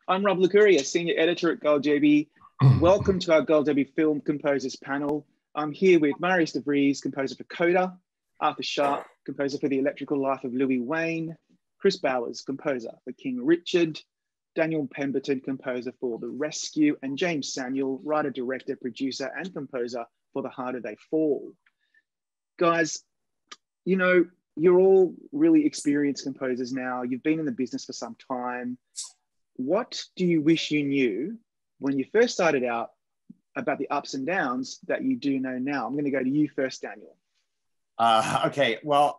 I'm Rob Licuria, Senior Editor at Gold JB. Welcome to our Gold JB Film Composers panel. I'm here with Marius de Vries, composer for Coda, Arthur Sharpe, composer for The Electrical Life of Louis Wain, Kris Bowers, composer for King Richard, Daniel Pemberton, composer for The Rescue, and Jeymes Samuel, writer, director, producer, and composer for The Harder They Fall. Guys, you know, you're all really experienced composers now. You've been in the business for some time. What do you wish you knew when you first started out about the ups and downs that you do know now? I'm going to go to you first, Daniel. Okay, well,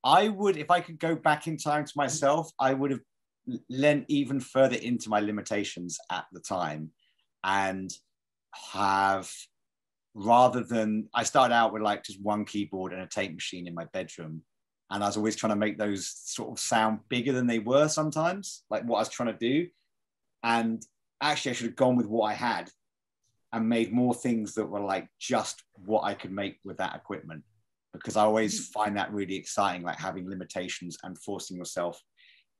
I would, if I could go back in time to myself, I would have lent even further into my limitations at the time and have, rather than, I started out with like just one keyboard and a tape machine in my bedroom. And I was always trying to make those sort of sound bigger than they were sometimes, like what I was trying to do. And actually I should have gone with what I had and made more things that were like just what I could make with that equipment. Because I always find that really exciting, like having limitations and forcing yourself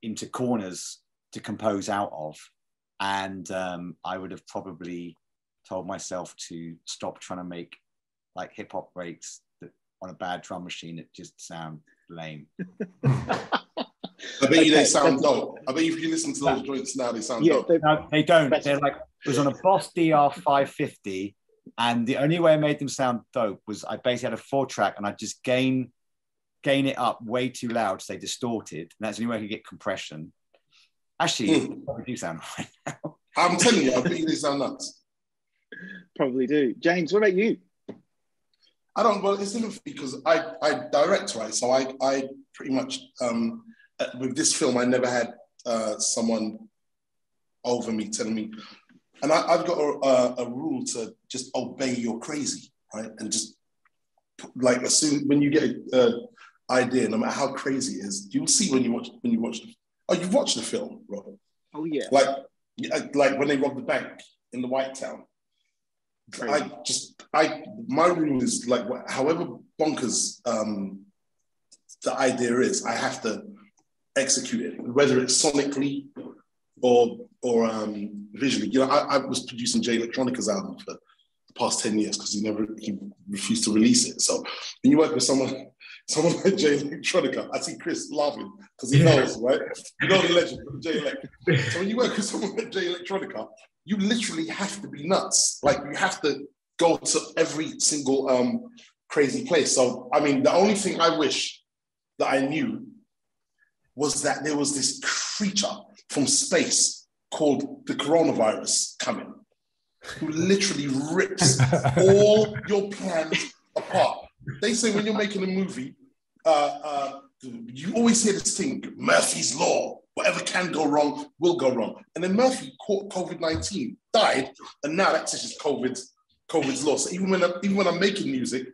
into corners to compose out of. And I would have probably told myself to stop trying to make like hip hop breaks that on a bad drum machine that just sound lame. I bet you they sound dope. I bet if you listen to those joints now, they sound dope. No, they don't. They're like, it was on a Boss DR 550, and the only way I made them sound dope was I basically had a 4-track and I'd just gain it up way too loud so they distorted. And that's the only way I could get compression. Actually, they probably do sound right now. I'm telling you, I bet you they sound nuts. Probably do. Jeymes, what about you? I don't, well, it's different because I direct, right? So I pretty much, with this film, I never had someone over me telling me, and I've got a rule to just obey your crazy, right? And just like as soon when you get an idea, no matter how crazy it is, you'll see when you watch you've watched the film, Rob. Oh yeah. Like when they robbed the bank in the White Town. Crazy. My rule is like however bonkers the idea is, I have to execute it, whether it's sonically or visually. You know, I was producing Jay Electronica's album for the past 10 years because he refused to release it. So when you work with someone like Jay Electronica, I see Kris laughing because he knows, right? You know the legend of Jay Elect. So when you work with someone like Jay Electronica, you literally have to be nuts. Like you have to go to every single crazy place. So, I mean, the only thing I wish that I knew was that there was this creature from space called the coronavirus coming, who literally rips all your plans apart. They say when you're making a movie, you always hear this thing, Murphy's Law. Whatever can go wrong will go wrong. And then Murphy caught COVID-19, died, and now that's just COVID's law. So even when I'm making music,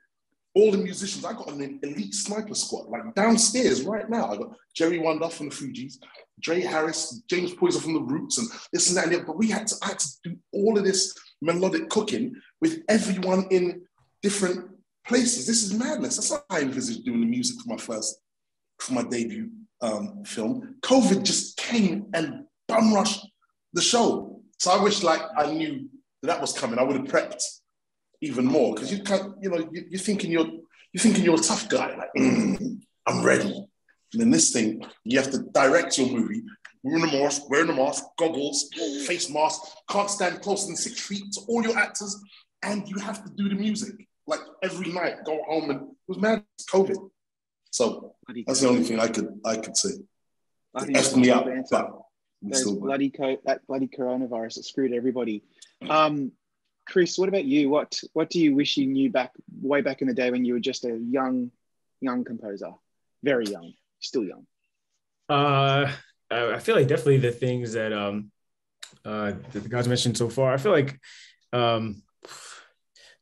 all the musicians, I got an elite sniper squad, like downstairs right now. I got Jerry Wonder from the Fugees, Dre Harris, James Poyser from the Roots, and this and that and the other. But I had to do all of this melodic cooking with everyone in different places. This is madness. That's not how I envisaged doing the music for my debut film. COVID just came and bum rushed the show. So I wish like I knew that was coming. I would have prepped even more because you can't, you know, you're thinking you're a tough guy. Like I'm ready. And then this thing, you have to direct your movie. Wearing a mask, goggles, face mask. Can't stand closer than 6 feet to all your actors, and you have to do the music like every night. Go home and it was mad. It's COVID. So that's the only thing I could say. F me up. That bloody coronavirus that screwed everybody. Kris, what about you? What do you wish you knew way back in the day when you were just a young composer? Very young, still young. I feel like definitely the things that the guys mentioned so far. I feel like for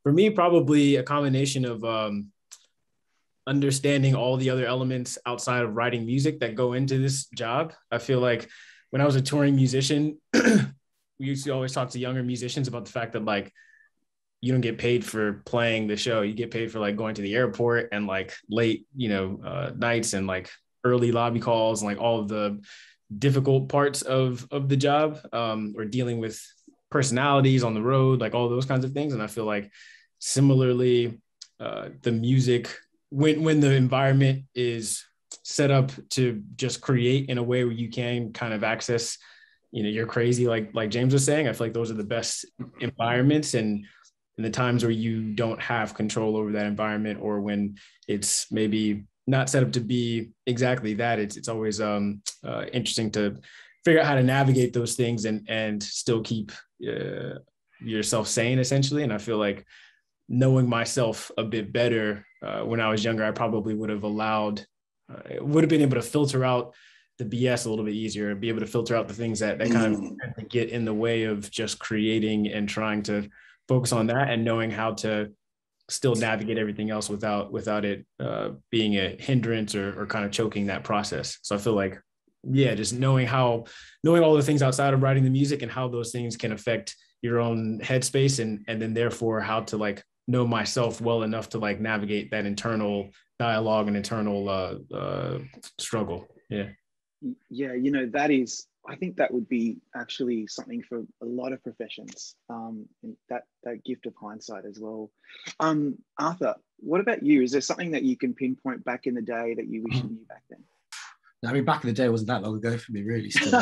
me, probably a combination of understanding all the other elements outside of writing music that go into this job. I feel like when I was a touring musician, we used to always talk to younger musicians about the fact that like you don't get paid for playing the show. You get paid for like going to the airport and like late, nights and like early lobby calls and like all of the difficult parts of the job, or dealing with personalities on the road, like all those kinds of things. And I feel like similarly, the music, when the environment is set up to just create in a way where you can kind of access, you're crazy, like Jeymes was saying, I feel like those are the best environments. And in the times where you don't have control over that environment, or when it's maybe not set up to be exactly that, it's always interesting to figure out how to navigate those things and still keep yourself sane, essentially. And I feel like knowing myself a bit better when I was younger, I probably would have been able to filter out the BS a little bit easier, be able to filter out the things that kind of get in the way of just creating and trying to focus on that, and knowing how to still navigate everything else without it being a hindrance or kind of choking that process. So I feel like, just knowing all the things outside of writing the music and how those things can affect your own headspace, and then therefore how to like know myself well enough to like navigate that internal dialogue and internal struggle. I think that would be actually something for a lot of professions, that gift of hindsight as well. Arthur, what about you? Is there something that you can pinpoint back in the day that you wish you knew back then? I mean, back in the day wasn't that long ago for me, really. Still.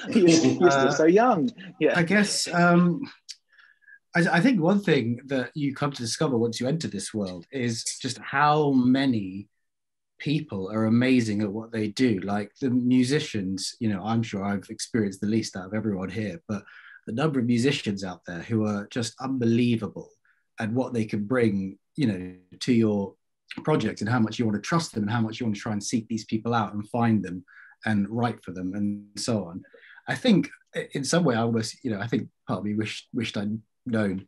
You're still so young. Yeah. I guess I think one thing that you come to discover once you enter this world is just how many people are amazing at what they do. Like the musicians, I'm sure I've experienced the least out of everyone here, but the number of musicians out there who are just unbelievable at what they can bring, to your project, and how much you want to trust them, and how much you want to try and seek these people out and find them and write for them and so on. I think in some way I almost, I think part of me wished I'd known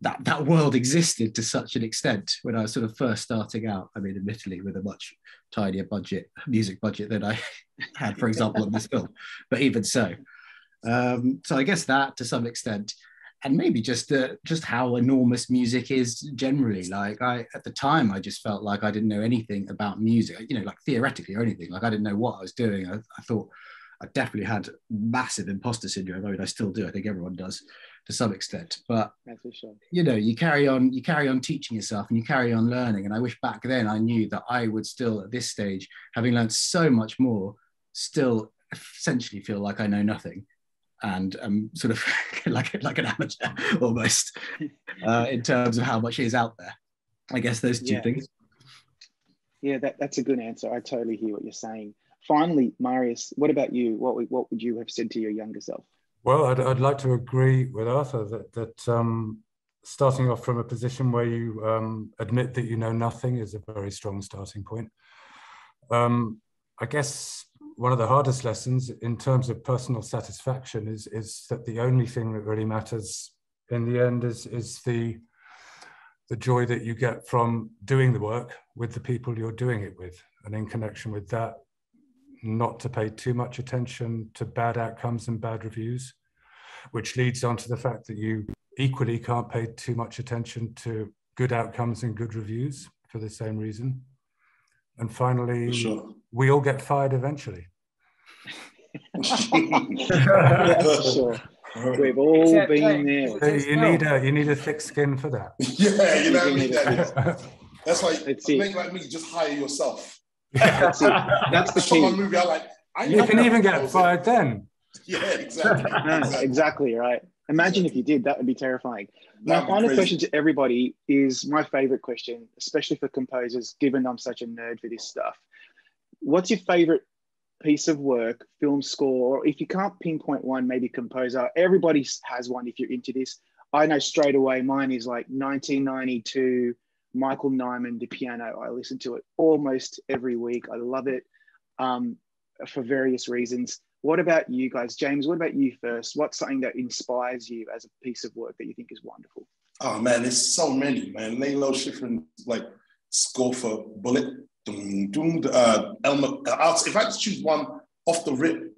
that world existed to such an extent when I was sort of first starting out. I mean, admittedly, with a much tinier music budget than I had, for example, on this film, but even so. So I guess that to some extent, and maybe just how enormous music is generally. Like at the time, I just felt like I didn't know anything about music, like theoretically or anything. Like I didn't know what I was doing. I thought I definitely had massive imposter syndrome. I mean, I still do. I think everyone does to some extent. But that's for sure. You carry on teaching yourself, and you carry on learning. And I wish back then I knew that I would still, at this stage, having learned so much more, still essentially feel like I know nothing, and sort of like an amateur almost in terms of how much is out there. I guess those two things. Yeah, that's a good answer. I totally hear what you're saying. Finally, Marius, what about you? What would you have said to your younger self? Well, I'd like to agree with Arthur that starting off from a position where you admit that you know nothing is a very strong starting point. I guess one of the hardest lessons in terms of personal satisfaction is that the only thing that really matters in the end is the joy that you get from doing the work with the people you're doing it with, and in connection with that, not to pay too much attention to bad outcomes and bad reviews, which leads on to the fact that you equally can't pay too much attention to good outcomes and good reviews for the same reason. And finally, we all get fired eventually. Yeah, for sure. We've all been there. You need a thick skin for that. Yeah, that's why a man like me, just hire yourself. That's it. That's the key. Movie, you can even get fired then. Yeah, exactly. Exactly right. Imagine if you did. That would be terrifying. My final question to everybody is my favorite question, especially for composers, given I'm such a nerd for this stuff. What's your favorite piece of work, film score, or if you can't pinpoint one, maybe composer? Everybody has one if you're into this. I know straight away mine is like 1992, Michael Nyman, the piano. I listen to it almost every week. I love it for various reasons. What about you guys? Jeymes, what about you first? What's something that inspires you as a piece of work that you think is wonderful? Oh man, there's so many, man. Lalo Schifrin, like score for Bullet. Elmer, if I had to choose one off the rip,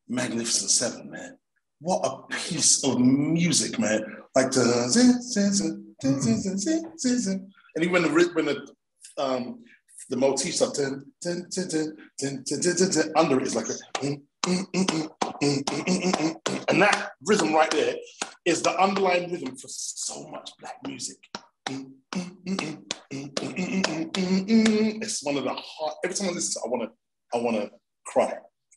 Magnificent Seven, man. What a piece of music, man. Like the and even when the motif stuff. Under it is like a, and that rhythm right there is the underlying rhythm for so much black music. It's one of the hard. Every time I listen, I wanna cry.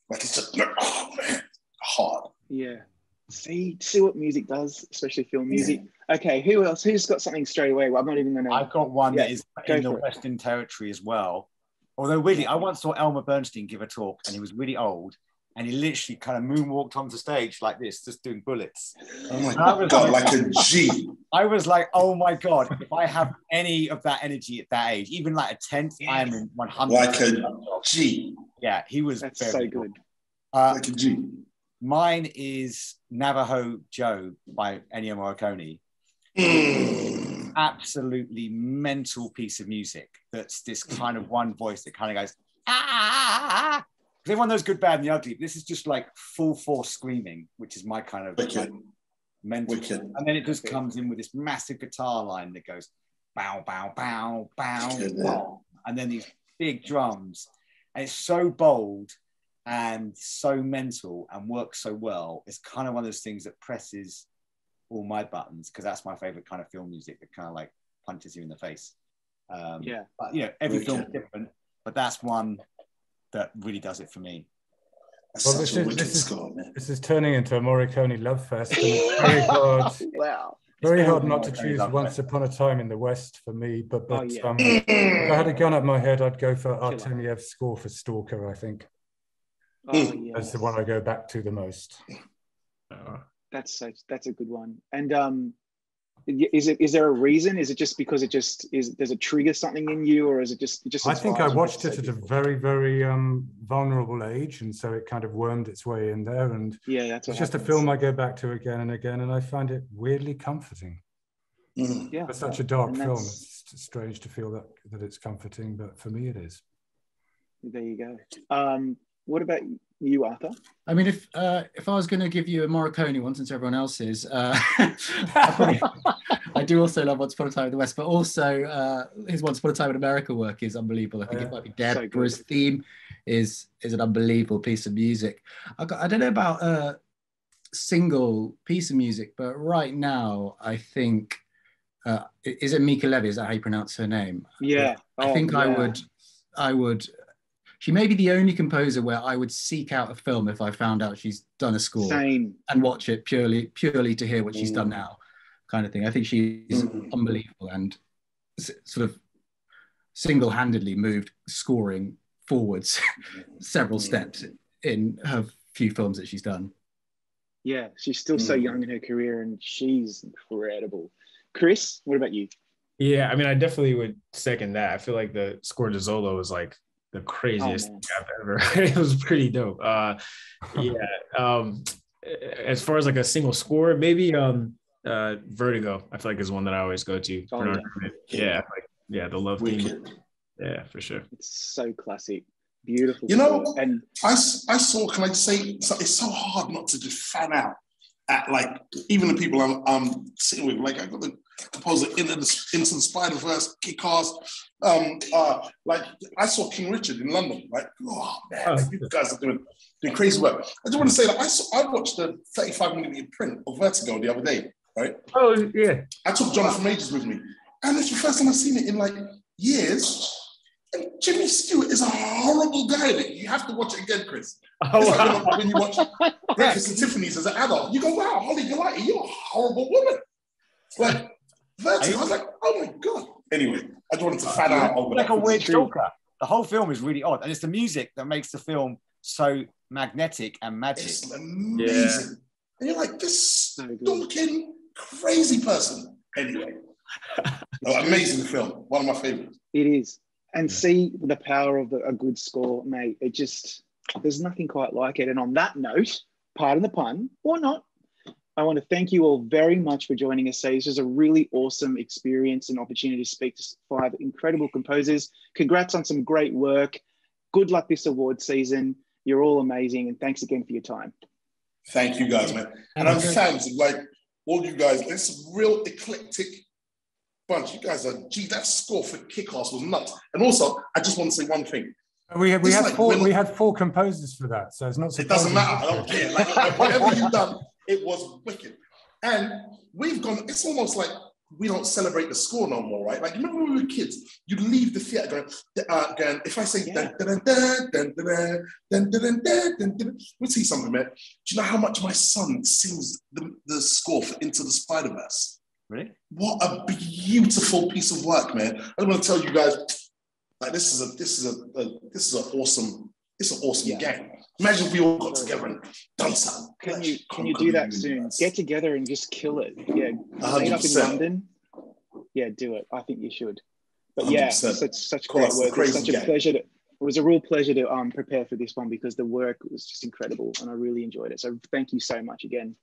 Like it's just, oh man, hard. Yeah. See what music does, especially film music. Yeah. Okay, who else? Who's got something straight away? Well, I'm not even gonna. I've got one that is in the Western Territory as well. Although really, I once saw Elmer Bernstein give a talk, and he was really old, and he literally kind of moonwalked onto stage like this, just doing bullets. Oh my God, like a G. I was like, oh my God, if I have any of that energy at that age, even like a tenth, I am in 100%. Like a G. Yeah, he was That's so good. Like a G. Mine is Navajo Joe by Ennio Morricone. Absolutely mental piece of music. That's this kind of one voice that kind of goes, ah. Because everyone knows Good, Bad, and the Ugly. This is just like full force screaming, which is my kind of mental. And then it just comes in with this massive guitar line that goes bow, bow, bow, bow, bow. And then these big drums. And it's so bold and so mental and works so well. It's kind of one of those things that presses all my buttons, because that's my favorite kind of film music that kind of like punches you in the face. But you know, every film is different, but that's one that really does it for me. Well, this is turning into a Morricone love fest, and it's very hard. Wow. Very hard not to choose Once Upon a Time in the West for me, but if I had a gun up my head, I'd go for Artemyev's score for Stalker, I think. That's the one I go back to the most. That's a good one. And is there a reason? Is it just because does it trigger something in you, or is it just I think I watched it at a very, very vulnerable age, and so it kind of wormed its way in there. And that's it's just a film I go back to again and again, and I find it weirdly comforting. Yeah, for such a dark film, it's strange to feel that it's comforting, but for me it is. There you go. What about you, Arthur? I mean, if I was going to give you a Morricone one, since everyone else is, I do also love Once Upon a Time in the West, but also his Once Upon a Time in America work is unbelievable. I think it might be Deborah's theme is an unbelievable piece of music. I don't know about a single piece of music, but right now I think is it Mika Levy? Is that how you pronounce her name? Yeah. I think I would. She may be the only composer where I would seek out a film if I found out she's done a score. Same. And watch it purely to hear what she's done now, kind of thing. I think she's unbelievable and sort of single-handedly moved scoring forwards several steps in her few films that she's done. Yeah, she's still so young in her career, and she's incredible. Kris, what about you? Yeah, I mean, I definitely would second that. I feel like the score to Zolo was like the craziest thing I've ever heard. It was pretty dope. As far as like a single score, maybe Vertigo, I feel like is one that I always go to. The love theme. Yeah, for sure. It's so classic. Beautiful. You know, score. And I saw, can I say, it's so hard not to just fan out at like, even the people I'm sitting with, like I got the composer Into the Spider-Verse, Kick-Ass. Like I saw King Richard in London. Like, oh man, you guys are doing crazy work. I just want to say that I watched the 35mm print of Vertigo the other day, right? Oh yeah. I took Jonathan Majors with me, and it's the first time I've seen it in like years. And Jimmy Stewart is a horrible guy. You have to watch it again, Kris. Like when you watch Breakfast at Tiffany's as an adult, you go, wow, Holly Golightly, you're a horrible woman. Like, Vertigo, I was like, oh my God. Anyway, I just wanted to fan out over like a weird stalker. The whole film is really odd. And it's the music that makes the film so magnetic and magic. It's amazing. Yeah. And you're like, this stalking, crazy person. Anyway, amazing film. One of my favorites. It is. And see the power of a good score, mate. It just, there's nothing quite like it. And on that note, pardon the pun, or not, I want to thank you all very much for joining us today. This was a really awesome experience and opportunity to speak to 5 incredible composers. Congrats on some great work. Good luck this award season. You're all amazing. And thanks again for your time. Thank you guys, man. And I'm fans of like all you guys. It's a real eclectic bunch. You guys are, gee, that score for Kick-Ass was nuts. And also, I just want to say one thing. We had four composers for that, so it's not surprising. It doesn't matter. I don't care. Like whatever you've done, it was wicked. And we've gone. It's almost like we don't celebrate the score no more, right? Like remember when we were kids, you'd leave the theater going. If I say we see something, man. Do you know how much my son sings the score for Into the Spider-Verse? Really? What a beautiful piece of work, man! I'm going to tell you guys. Like this is an awesome game. Imagine if we all got together and done something. Can you do that soon? Get together and just kill it. Yeah, meet up in London. Yeah, do it. I think you should. But 100%. Yeah, such great work. It's such a pleasure. It was a real pleasure to prepare for this one because the work was just incredible and I really enjoyed it. So thank you so much again.